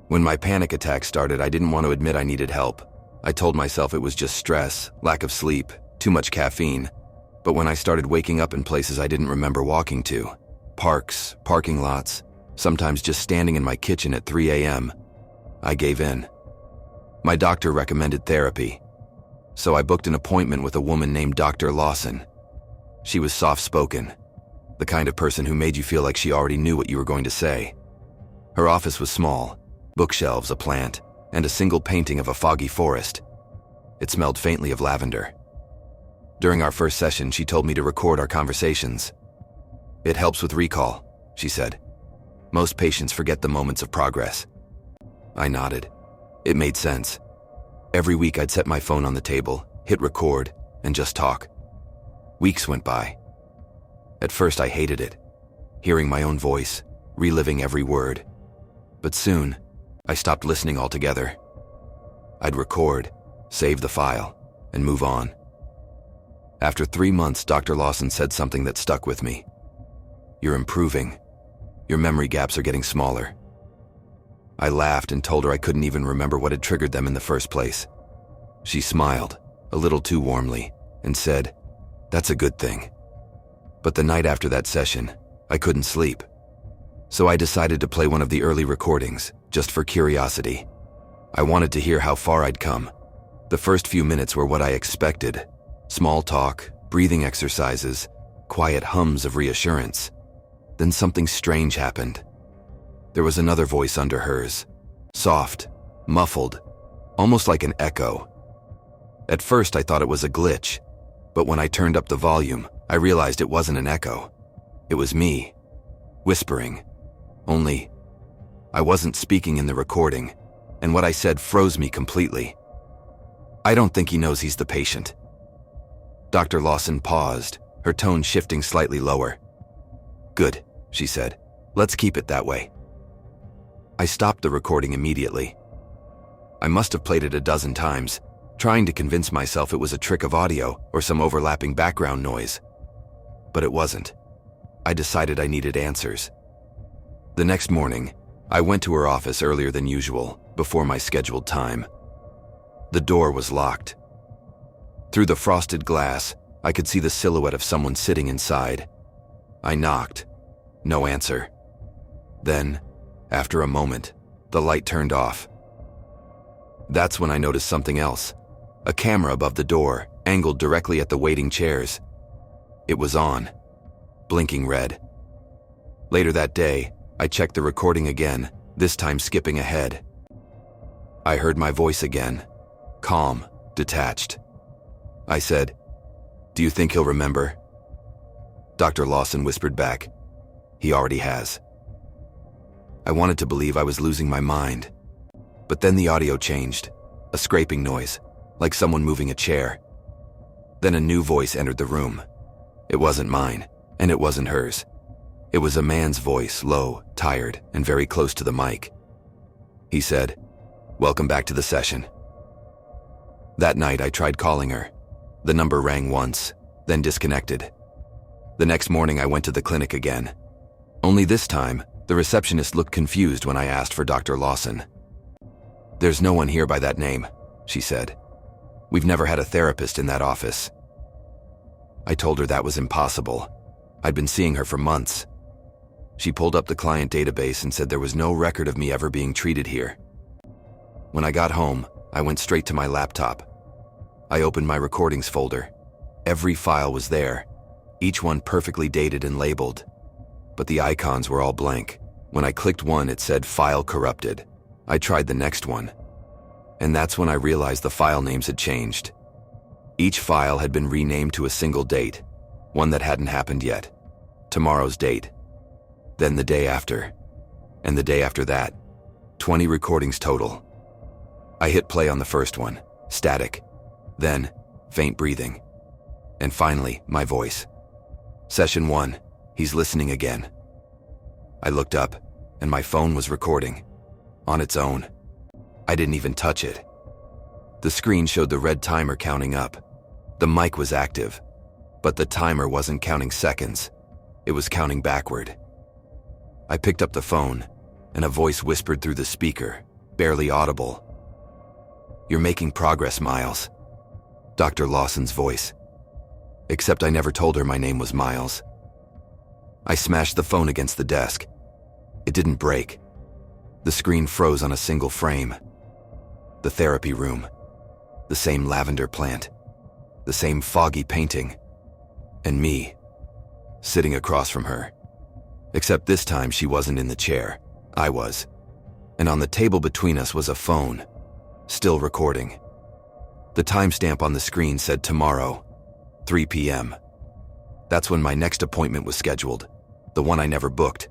When my panic attack started, I didn't want to admit I needed help. I told myself it was just stress, lack of sleep, too much caffeine. But when I started waking up in places I didn't remember walking to, parks, parking lots, sometimes just standing in my kitchen at 3 a.m., I gave in. My doctor recommended therapy, so I booked an appointment with a woman named Dr. Lawson. She was soft-spoken, the kind of person who made you feel like she already knew what you were going to say. Her office was small, bookshelves, a plant, and a single painting of a foggy forest. It smelled faintly of lavender. During our first session, she told me to record our conversations. "It helps with recall," she said. "Most patients forget the moments of progress." I nodded. It made sense. Every week I'd set my phone on the table, hit record, and just talk. Weeks went by. At first I hated it, hearing my own voice, reliving every word. But soon, I stopped listening altogether. I'd record, save the file, and move on. After 3 months, Dr. Lawson said something that stuck with me. "You're improving. Your memory gaps are getting smaller." I laughed and told her I couldn't even remember what had triggered them in the first place. She smiled, a little too warmly, and said, "That's a good thing." But the night after that session, I couldn't sleep. So I decided to play one of the early recordings, just for curiosity. I wanted to hear how far I'd come. The first few minutes were what I expected. Small talk, breathing exercises, quiet hums of reassurance. Then something strange happened. There was another voice under hers, soft, muffled, almost like an echo. At first I thought it was a glitch, but when I turned up the volume, I realized it wasn't an echo. It was me, whispering. Only, I wasn't speaking in the recording, and what I said froze me completely. "I don't think he knows he's the patient." Dr. Lawson paused, her tone shifting slightly lower. "Good," she said. "Let's keep it that way." I stopped the recording immediately. I must have played it a dozen times, trying to convince myself it was a trick of audio or some overlapping background noise. But it wasn't. I decided I needed answers. The next morning, I went to her office earlier than usual, before my scheduled time. The door was locked. Through the frosted glass, I could see the silhouette of someone sitting inside. I knocked. No answer. Then, after a moment, the light turned off. That's when I noticed something else. A camera above the door, angled directly at the waiting chairs. It was on, blinking red. Later that day, I checked the recording again, this time skipping ahead. I heard my voice again, calm, detached. I said, "Do you think he'll remember?" Dr. Lawson whispered back, "He already has." I wanted to believe I was losing my mind. But then the audio changed, a scraping noise, like someone moving a chair. Then a new voice entered the room. It wasn't mine, and it wasn't hers. It was a man's voice, low, tired, and very close to the mic. He said, "Welcome back to the session." That night I tried calling her. The number rang once, then disconnected. The next morning I went to the clinic again. Only this time, the receptionist looked confused when I asked for Dr. Lawson. "There's no one here by that name," she said. "We've never had a therapist in that office." I told her that was impossible. I'd been seeing her for months. She pulled up the client database and said there was no record of me ever being treated here. When I got home, I went straight to my laptop. I opened my recordings folder. Every file was there, each one perfectly dated and labeled. But the icons were all blank. When I clicked one, it said "File corrupted." I tried the next one. And that's when I realized the file names had changed. Each file had been renamed to a single date, one that hadn't happened yet. Tomorrow's date. Then the day after. And the day after that. 20 recordings total. I hit play on the first one, static. Then, faint breathing. And finally, my voice. Session 1. He's listening again. I looked up, and my phone was recording. On its own. I didn't even touch it. The screen showed the red timer counting up. The mic was active, but the timer wasn't counting seconds. It was counting backward. I picked up the phone, and a voice whispered through the speaker, barely audible. "You're making progress, Miles." Dr. Lawson's voice. Except I never told her my name was Miles. I smashed the phone against the desk. It didn't break. The screen froze on a single frame. The therapy room. The same lavender plant. The same foggy painting. And me, sitting across from her. Except this time she wasn't in the chair. I was. And on the table between us was a phone, still recording. The timestamp on the screen said tomorrow, 3 p.m. That's when my next appointment was scheduled, the one I never booked.